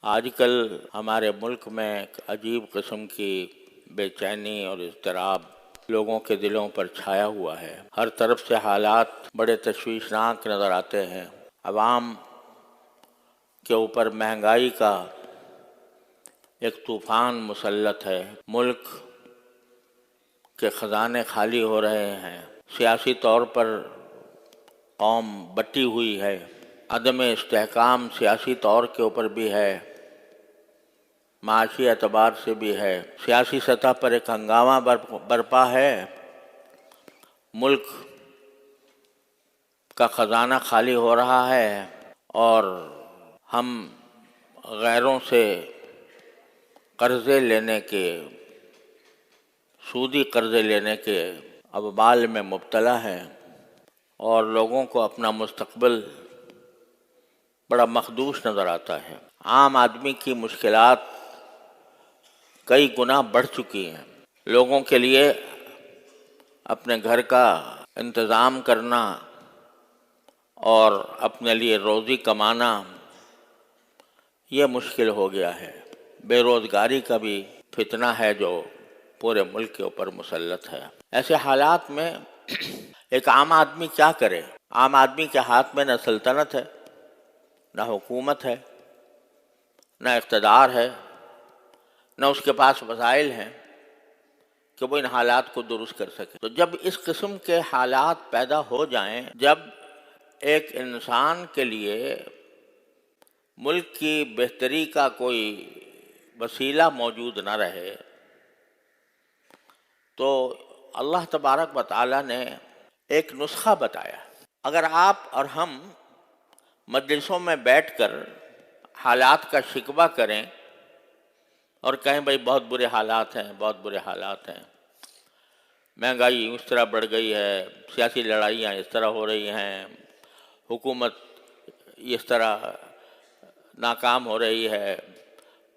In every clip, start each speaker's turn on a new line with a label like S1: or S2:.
S1: آج کل ہمارے ملک میں ایک عجیب قسم کی بے چینی اور اضطراب لوگوں کے دلوں پر چھایا ہوا ہے۔ ہر طرف سے حالات بڑے تشویشناک نظر آتے ہیں۔ عوام کے اوپر مہنگائی کا ایک طوفان مسلط ہے۔ ملک کے خزانے خالی ہو رہے ہیں۔ سیاسی طور پر قوم بٹی ہوئی ہے۔ عدم استحکام سیاسی طور کے اوپر بھی ہے، معاشی اعتبار سے بھی ہے۔ سیاسی سطح پر ایک ہنگامہ برپا ہے۔ ملک کا خزانہ خالی ہو رہا ہے اور ہم غیروں سے قرضے لینے کے، سودی قرضے لینے کے ابوال میں مبتلا ہیں اور لوگوں کو اپنا مستقبل بڑا مخدوش نظر آتا ہے۔ عام آدمی کی مشکلات کئی گنا بڑھ چکی ہیں۔ لوگوں کے لیے اپنے گھر کا انتظام کرنا اور اپنے لیے روزی کمانا یہ مشکل ہو گیا ہے۔ بے روزگاری کا بھی فتنہ ہے جو پورے ملک کے اوپر مسلط ہے۔ ایسے حالات میں ایک عام آدمی کیا کرے؟ عام آدمی کے ہاتھ میں نہ سلطنت ہے، نہ حکومت ہے، نہ اقتدار ہے، نہ اس کے پاس وسائل ہیں کہ وہ ان حالات کو درست کر سکے۔ تو جب اس قسم کے حالات پیدا ہو جائیں، جب ایک انسان کے لیے ملک کی بہتری کا کوئی وسیلہ موجود نہ رہے، تو اللہ تبارک و تعالیٰ نے ایک نسخہ بتایا۔ اگر آپ اور ہم مجلسوں میں بیٹھ کر حالات کا شکوہ کریں اور کہیں بھئی بہت برے حالات ہیں، بہت برے حالات ہیں، مہنگائی اس طرح بڑھ گئی ہے، سیاسی لڑائیاں اس طرح ہو رہی ہیں، حکومت اس طرح ناکام ہو رہی ہے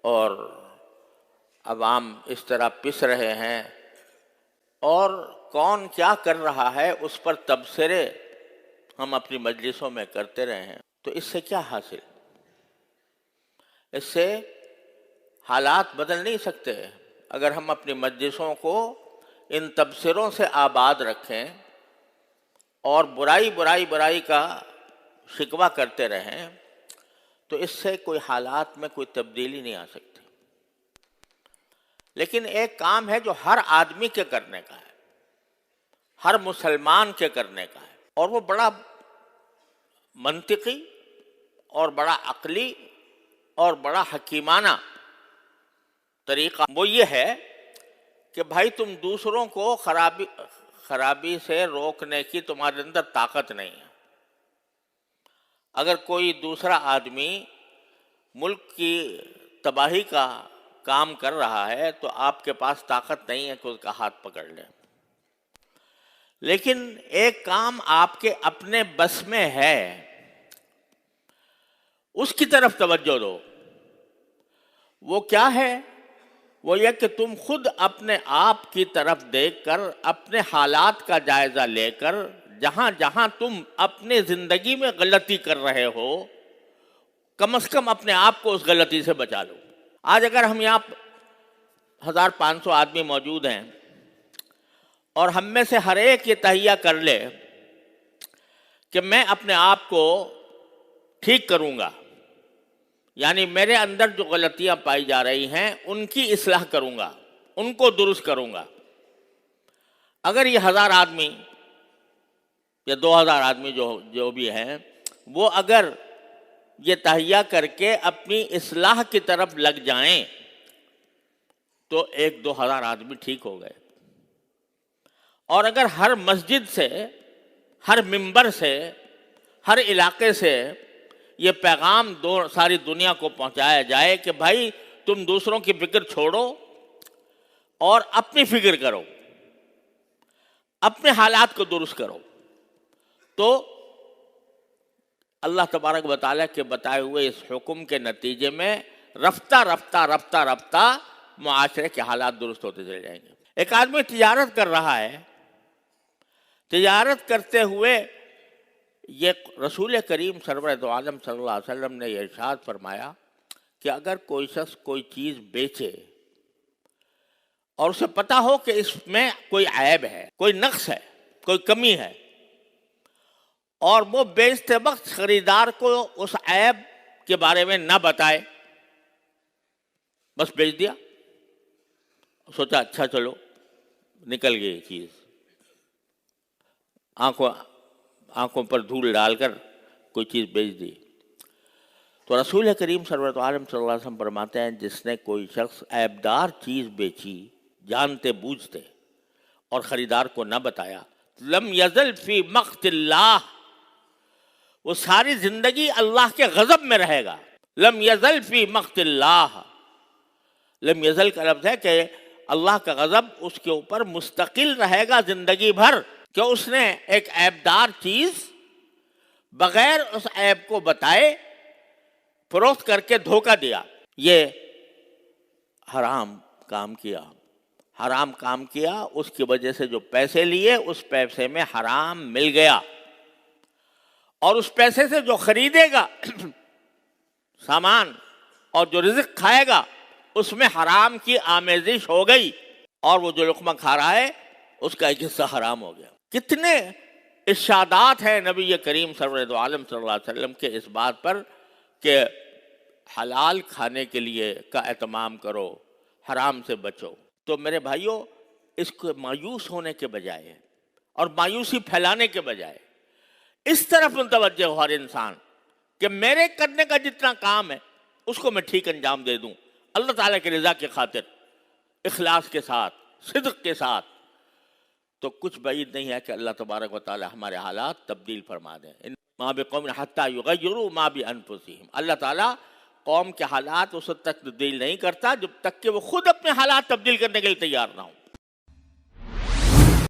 S1: اور عوام اس طرح پس رہے ہیں، اور کون کیا کر رہا ہے اس پر تبصرے ہم اپنی مجلسوں میں کرتے رہے ہیں، تو اس سے کیا حاصل؟ اس سے حالات بدل نہیں سکتے۔ اگر ہم اپنی مجلسوں کو ان تبصروں سے آباد رکھیں اور برائی کا شکوہ کرتے رہیں، تو اس سے کوئی حالات میں کوئی تبدیلی نہیں آ سکتی۔ لیکن ایک کام ہے جو ہر آدمی کے کرنے کا ہے، ہر مسلمان کے کرنے کا ہے، اور وہ بڑا منطقی اور بڑا عقلی اور بڑا حکیمانہ طریقہ وہ یہ ہے کہ بھائی تم دوسروں کو خرابی سے روکنے کی تمہارے اندر طاقت نہیں ہے۔ اگر کوئی دوسرا آدمی ملک کی تباہی کا کام کر رہا ہے تو آپ کے پاس طاقت نہیں ہے کہ اس کا ہاتھ پکڑ لیں، لیکن ایک کام آپ کے اپنے بس میں ہے، اس کی طرف توجہ دو۔ وہ کیا ہے؟ وہ یہ کہ تم خود اپنے آپ کی طرف دیکھ کر، اپنے حالات کا جائزہ لے کر، جہاں جہاں تم اپنے زندگی میں غلطی کر رہے ہو، کم از کم اپنے آپ کو اس غلطی سے بچا لو۔ آج اگر ہم یہاں 1500 آدمی موجود ہیں اور ہم میں سے ہر ایک یہ تہیہ کر لے کہ میں اپنے آپ کو ٹھیک کروں گا، یعنی میرے اندر جو غلطیاں پائی جا رہی ہیں ان کی اصلاح کروں گا، ان کو درست کروں گا۔ اگر یہ 1000 آدمی یا 2000 آدمی جو بھی ہیں، وہ اگر یہ تہیہ کر کے اپنی اصلاح کی طرف لگ جائیں تو 1000-2000 آدمی ٹھیک ہو گئے۔ اور اگر ہر مسجد سے، ہر منبر سے، ہر علاقے سے یہ پیغام ساری دنیا کو پہنچایا جائے کہ بھائی تم دوسروں کی فکر چھوڑو اور اپنی فکر کرو، اپنے حالات کو درست کرو، تو اللہ تبارک و تعالیٰ کے بتائے ہوئے اس حکم کے نتیجے میں رفتہ رفتہ معاشرے کے حالات درست ہوتے چلے جائیں گے۔ ایک آدمی تجارت کر رہا ہے، تجارت کرتے ہوئے یہ رسول کریم سرور دو عالم صلی اللہ علیہ وسلم نے یہ ارشاد فرمایا کہ اگر کوئی شخص کوئی چیز بیچے اور اسے پتا ہو کہ اس میں کوئی عیب ہے، کوئی نقص ہے، کوئی کمی ہے، اور وہ بیچتے وقت خریدار کو اس عیب کے بارے میں نہ بتائے، بس بیچ دیا، سوچا اچھا چلو نکل گئی چیز، آنکھوں پر دھول ڈال کر کوئی چیز بیچ دی، تو رسول کریم سرورت عالم صلی اللہ علیہ وسلم فرماتے ہیں جس نے کوئی شخص عیبدار چیز بیچی جانتے بوجھتے اور خریدار کو نہ بتایا، لم یزل فی مقت اللہ، وہ ساری زندگی اللہ کے غضب میں رہے گا۔ لم یزل فی مقت اللہ، لم یزل کا لفظ ہے کہ اللہ کا غضب اس کے اوپر مستقل رہے گا زندگی بھر، کہ اس نے ایک عیبدار چیز بغیر اس عیب کو بتائے فروخت کر کے دھوکہ دیا، یہ حرام کام کیا، حرام کام کیا، اس کی وجہ سے جو پیسے لیے اس پیسے میں حرام مل گیا، اور اس پیسے سے جو خریدے گا سامان اور جو رزق کھائے گا اس میں حرام کی آمیزش ہو گئی، اور وہ جو لقمہ کھا رہا ہے اس کا ایک حصہ حرام ہو گیا۔ کتنے ارشادات ہیں نبی کریم سرور دو عالم صلی اللہ علیہ وسلم کے اس بات پر کہ حلال کھانے کے لیے کا اہتمام کرو، حرام سے بچو۔ تو میرے بھائیوں، اس کو مایوس ہونے کے بجائے اور مایوسی پھیلانے کے بجائے اس طرف متوجہ ہو ہر انسان کہ میرے کرنے کا جتنا کام ہے اس کو میں ٹھیک انجام دے دوں، اللہ تعالیٰ کی رضا کی خاطر، اخلاص کے ساتھ، صدق کے ساتھ، تو کچھ بعید نہیں ہے کہ اللہ تبارک و تعالیٰ ہمارے حالات تبدیل فرما دیں۔ ما بقوم حتی یغیروا ما بانفسہم، اللہ تعالیٰ قوم کے حالات اس وقت تک تبدیل نہیں کرتا جب تک کہ وہ خود اپنے حالات تبدیل کرنے کے لیے تیار نہ ہوں۔